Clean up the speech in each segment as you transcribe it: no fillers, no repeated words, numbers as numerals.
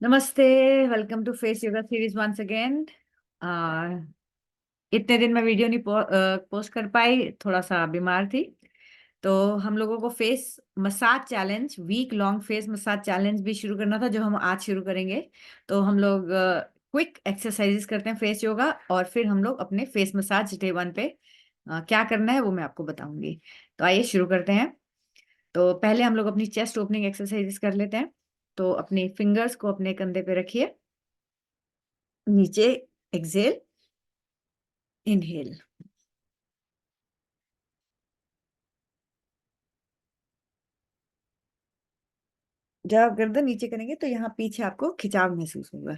नमस्ते। Welcome to face yoga series once again. इतने दिन मैं वीडियो नहीं पोस्ट कर पाई, थोड़ा सा बीमार थी। तो हम लोगों को face massage challenge, week long face massage challenge भी शुरू करना था, जो हम आज शुरू करेंगे। तो हम लोग क्विक एक्सरसाइजेस करते हैं फेस योगा, और फिर हम लोग अपने फेस मसाज डे वन पे क्या करना है वो मैं आपको बताऊंगी। तो आइए शुरू करते हैं। तो पहले हम लोग अपनी चेस्ट ओपनिंग एक्सरसाइजेस कर लेते हैं। तो अपनी फिंगर्स को अपने कंधे पे रखिए, नीचे एक्सेल, इनहेल। जब आप गर्दन नीचे करेंगे तो यहाँ पीछे आपको खिंचाव महसूस होगा।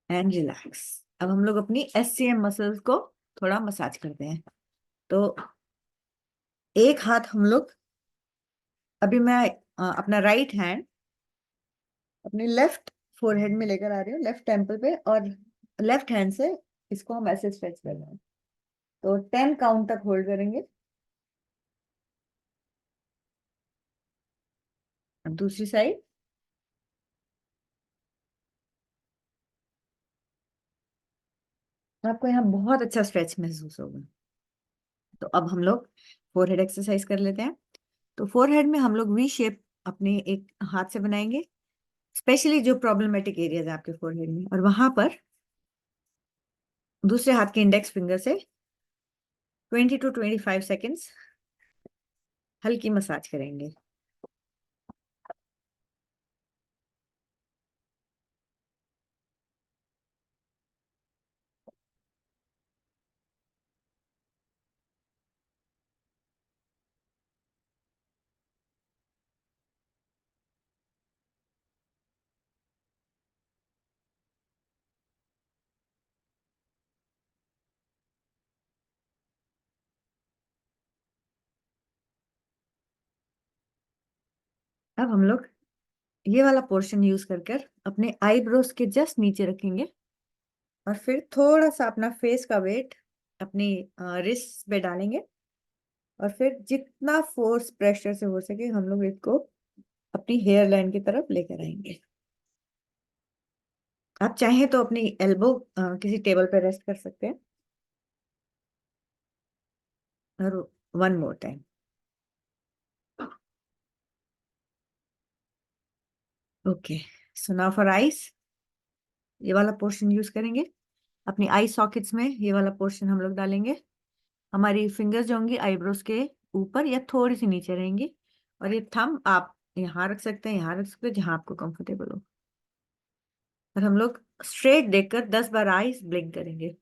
And relax. अब हम लोग अपनी एससीएम मसल्स को थोड़ा मसाज करते हैं। तो एक हाथ हम लोग, अभी मैं अपना राइट हैंड अपने लेफ्ट फोरहेड में लेकर आ रही हूँ, लेफ्ट टेम्पल पे, और लेफ्ट हैंड से इसको हम ऐसे स्ट्रेच कर रहे हैं। तो 10 काउंट तक होल्ड करेंगे। अब दूसरी साइड। आपको यहाँ बहुत अच्छा स्ट्रेच महसूस होगा। तो अब हम लोग फोरहेड एक्सरसाइज कर लेते हैं। तो फोरहेड में हम लोग वी शेप अपने एक हाथ से बनाएंगे, स्पेशली जो प्रॉब्लमेटिक एरियाज है आपके फोरहेड में, और वहां पर दूसरे हाथ के इंडेक्स फिंगर से 20 to 25 सेकेंड्स हल्की मसाज करेंगे। अब हम लोग ये वाला पोर्शन यूज कर कर अपने आईब्रोज के जस्ट नीचे रखेंगे, और फिर थोड़ा सा अपना फेस का वेट अपनी रिस्ट पे डालेंगे, और फिर जितना फोर्स प्रेशर से हो सके हम लोग इसको अपनी हेयर लाइन की तरफ लेकर आएंगे। आप चाहें तो अपनी एल्बो किसी टेबल पर रेस्ट कर सकते हैं। और one more time. Okay. So now for eyes, ये वाला पोर्शन यूज करेंगे। अपनी आई सॉकेट्स में ये वाला पोर्शन हम लोग डालेंगे। हमारी फिंगर्स जो होंगी आईब्रोज के ऊपर या थोड़ी सी नीचे रहेंगी, और ये थंब आप यहाँ रख सकते हैं, यहाँ रख सकते हैं, जहां आपको कंफर्टेबल हो। और हम लोग स्ट्रेट देखकर 10 बार आईज ब्लिंक करेंगे।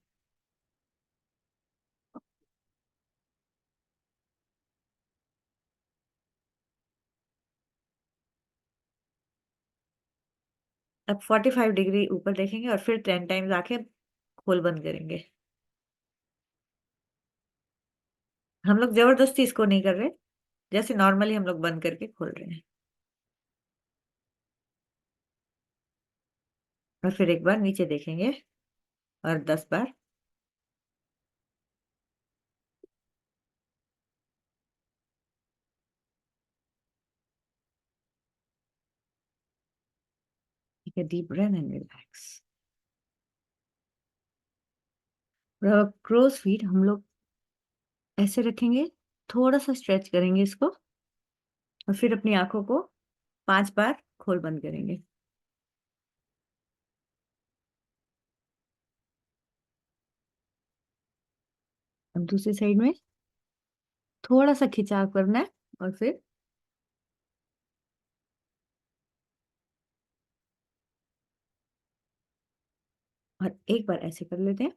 अब 45 डिग्री ऊपर देखेंगे, और फिर 10 टाइम्स आंखें खोल बंद करेंगे। हम लोग जबरदस्ती इसको नहीं कर रहे, जैसे नॉर्मली हम लोग बंद करके खोल रहे हैं। और फिर एक बार नीचे देखेंगे, और 10 बार। ठीक है, deep breath and relax. Crow's feet हम लोग ऐसे रखेंगे, थोड़ा सा स्ट्रेच करेंगे इसको, और फिर अपनी आंखों को 5 बार खोल बंद करेंगे। अब दूसरी साइड में थोड़ा सा खिंचाव करना है, और फिर और एक बार ऐसे कर लेते हैं,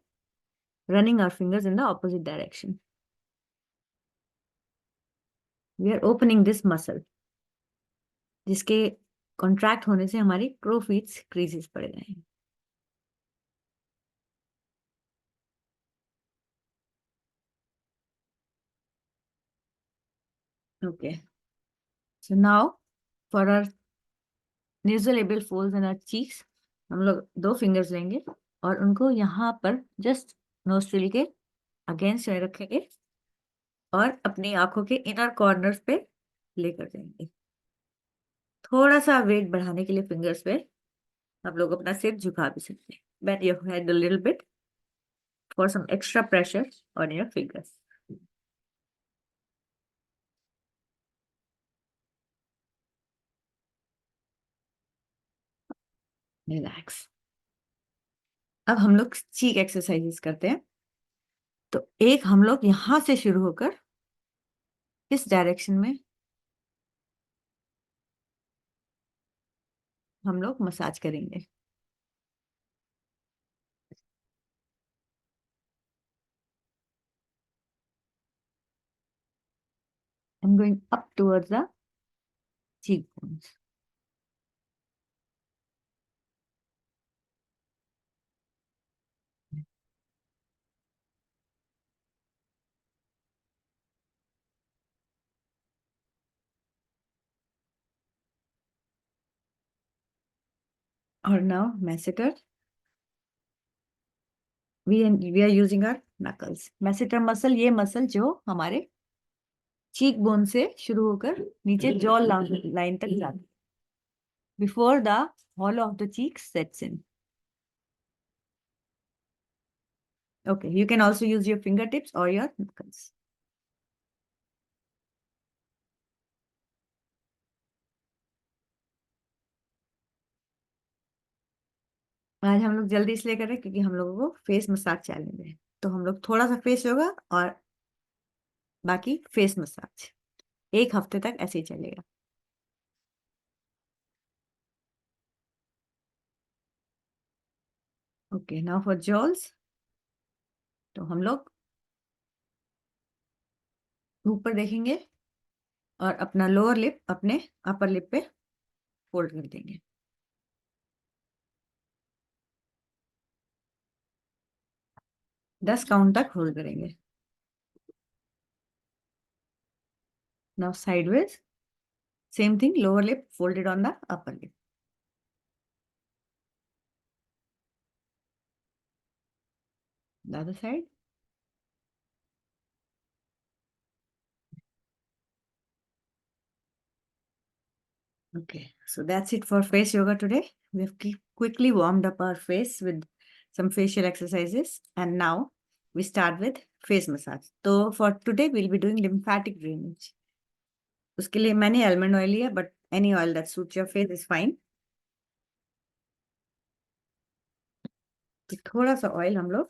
running our fingers in the opposite direction. We are opening this muscle, जिसके कॉन्ट्रैक्ट होने से हमारी प्रोफीट्स क्रीजेस पड़ जाएंगे। Okay. So now for our nasal labial folds and our cheeks, हम लोग 2 फिंगर्स लेंगे, और उनको यहाँ पर जस्ट नोस्ट्रिल के अगेंस्ट में रखेंगे और अपनी आंखों के इनर कॉर्नर्स पे लेकर जाएंगे। थोड़ा सा वेट बढ़ाने के लिए फिंगर्स पे आप लोग अपना सिर झुका भी सकते हैं। Bend your head a little bit for some extra pressure on your fingers. Relax. अब हम लोग चीक एक्सरसाइजेस करते हैं। तो एक हम लोग यहां से शुरू होकर इस डायरेक्शन में हम लोग मसाज करेंगे। I'm going up towards the cheekbones. और now masseter. We are using our knuckles. Masseter muscle ये मसल जो हमारे चीक बोन से शुरू होकर नीचे जॉ लाइन तक जाती है before the hollow of the cheek sets in. Okay, you can also use your fingertips or your knuckles. आज हम लोग जल्दी इसलिए कर रहे हैं क्योंकि हम लोगों को फेस मसाज चैलेंज है। तो हम लोग थोड़ा सा फेस होगा और बाकी फेस मसाज 1 हफ्ते तक ऐसे ही चलेगा। Okay, now for joules. तो हम लोग ऊपर देखेंगे और अपना लोअर लिप अपने अपर लिप पे फोल्ड कर देंगे। 10 काउंट तक होल्ड करेंगे। Now sideways, same thing, lower lip folded on the upper lip. The other side. Okay, so that's it for face yoga today. We've quickly warmed up our face with some facial exercises, and now we start with face massage. So for today, we'll be doing lymphatic drainage. उसके लिए मैंने almond oil लिया, but any oil that suits your face is fine. तो थोड़ा सा oil हम लोग,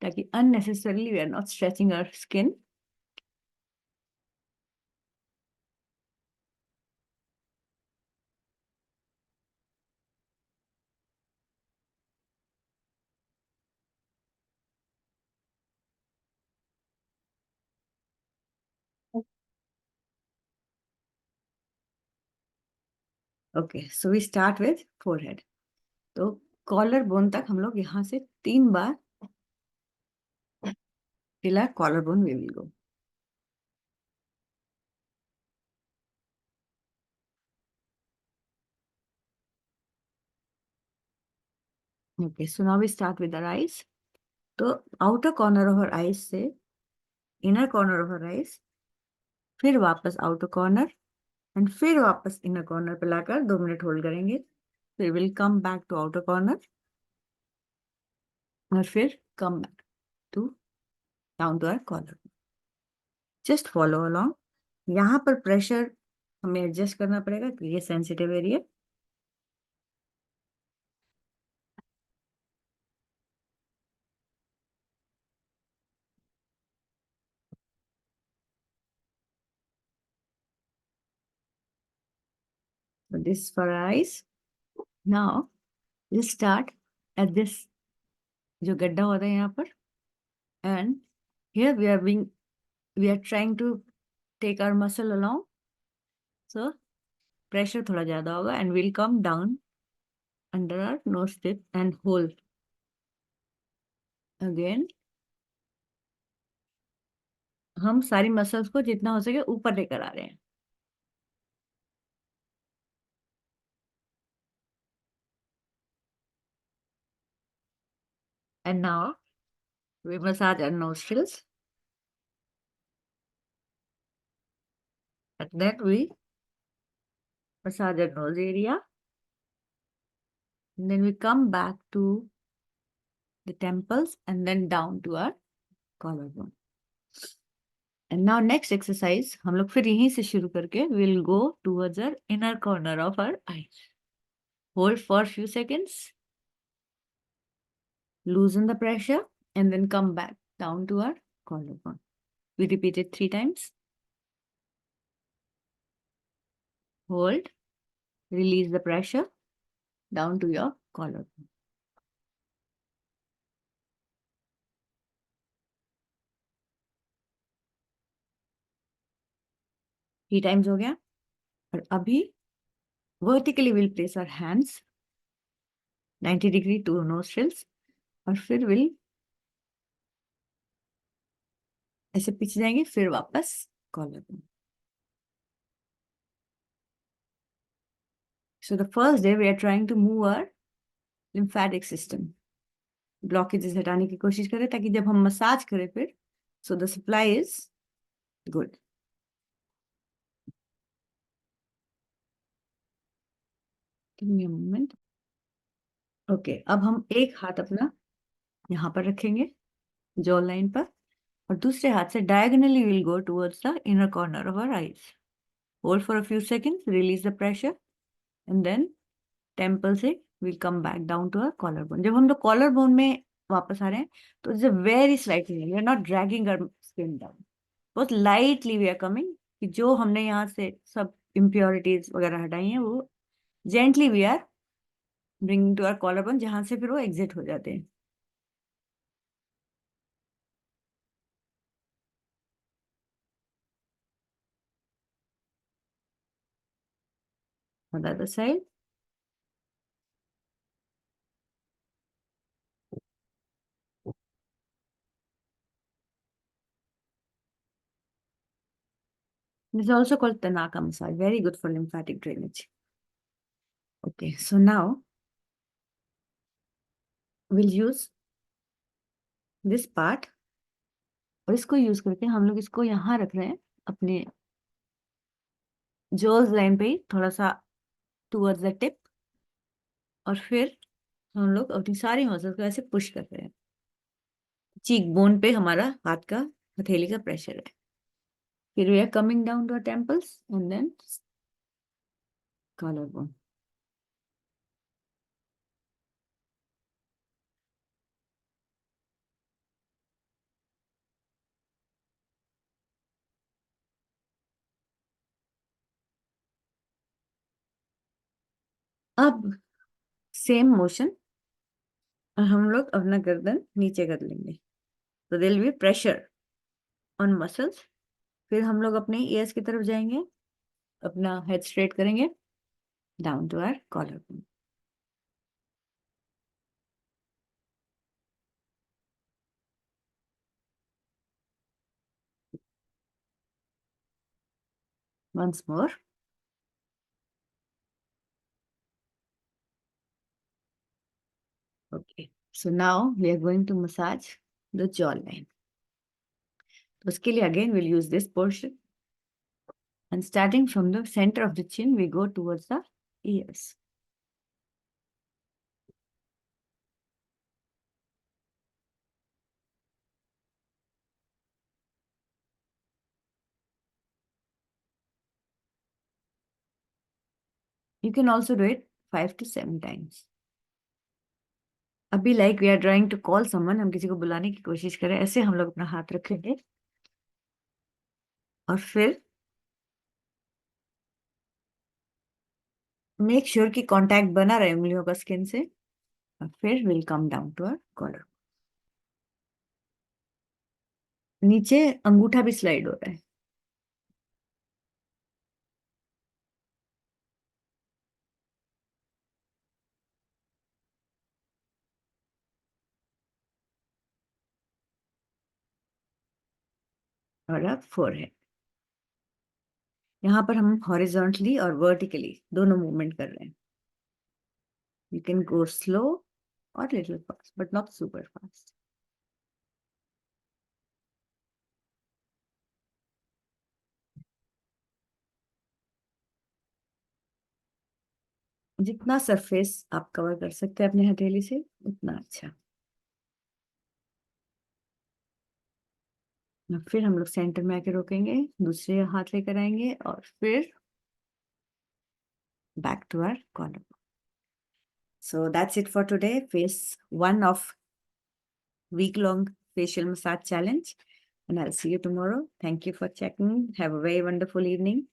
ताकि unnecessarily we are not stretching our skin. Okay, so we start with forehead. तो कॉलर बोन तक हम लोग यहाँ से 3 बार till our collarbone we will go. Okay, so now we start with our eyes. तो outer corner of our eyes से inner corner of our eyes, फिर वापस आउटर कॉर्नर एंड फिर वापस इनर कॉर्नर पे लाकर 2 मिनट होल्ड करेंगे। फिर will come back to outer corner और फिर come back to down to our corner. Just follow along. यहाँ पर प्रेशर हमें एडजस्ट करना पड़ेगा क्योंकि ये sensitive area. This for eyes. Now will start at this, जो गड्ढा होता है यहाँ पर, and here we are trying to take our muscle along, so pressure थोड़ा ज्यादा होगा and will come down under our nose tip and hold again. हम सारी मसल्स को जितना हो सके ऊपर लेकर आ रहे हैं। And now we massage our nostrils, and then we massage our nose area, and then we come back to the temples and then down to our collarbone. And now next exercise हम लोग फिर यहीं से शुरू करके we'll go towards our inner corner of our eyes. Hold for a few seconds, loosen the pressure, and then come back down to our collarbone. We repeat it 3 times. Hold, release the pressure down to your collarbone. Three times हो गया। और अभी vertically will place our hands 90 degree to nostrils, और फिर will ऐसे पीछे जाएंगे, फिर वापस collarbone. So the first day we are trying to move our lymphatic system. Blockages हटाने की कोशिश करें ताकि जब हम मसाज करें फिर so the supply is good. Give me a moment. Okay, अब हम एक हाथ अपना यहाँ पर रखेंगे जॉ लाइन पर, और दूसरे हाथ से diagonally we'll go towards the inner corner of our eyes. Hold for a few seconds, release the pressure, and then temple से we'll come back down to our collarbone. जब हम लोग collarbone में वापस आ रहे हैं तो it's a very slightly, we are not dragging our skin down. बहुत lightly we are coming, कि जो हमने यहाँ से सब impurities वगैरह हटाई हैं वो gently we are bringing to our collarbone, जहाँ से फिर वो exit हो जाते हैं. On the other side. This is also called Tanaka massage. Very good for lymphatic drainage. Okay, so now we'll use this part, और इसको यूज करके हम लोग इसको यहाँ रख रहे हैं अपने जॉज लाइन पे ही, थोड़ा सा टूवर्ड्स द टिप, और फिर हम लोग अपनी सारी मसल्स को ऐसे पुश कर रहे हैं। चीक बोन पे हमारा हाथ का हथेली का प्रेशर है। फिर we are coming down to our temples and then collar bone. अब सेम मोशन, और हम लोग अपना गर्दन नीचे कर लेंगे, तो there will be pressure on muscles. फिर हम लोग अपने ईयर्स की तरफ जाएंगे, अपना हेड स्ट्रेट करेंगे down to our collar bone. Once more. Okay, so now we are going to massage the jawline. तो उसके लिए again we'll use this portion, and starting from the center of the chin we go towards the ears. You can also do it 5 to 7 times. अभी like we are trying to call someone, हम किसी को बुलाने की कोशिश करें, ऐसे हम लोग अपना हाथ रखेंगे, और फिर मेक श्योर कि कांटेक्ट बना रहे उंगलियों का स्किन से, और फिर will come down to our collar. नीचे अंगूठा भी स्लाइड हो रहा है। और अब फोरहेड, यहाँ पर हम हॉरिजॉन्टली और वर्टिकली दोनों मूवमेंट कर रहे हैं। You can go slow or little fast, but not super fast. जितना सरफेस आप कवर कर सकते हैं अपने हथेली से उतना अच्छा। फिर हम लोग सेंटर में आके रोकेंगे, दूसरे हाथ लेकर आएंगे और फिर back to our column. So that's it for today. Phase 1 of week-long facial massage challenge. And I'll see you tomorrow. Thank you for checking. Have a very wonderful evening.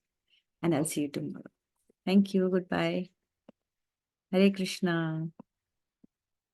And I'll see you tomorrow. Thank you. Goodbye. Hare Krishna.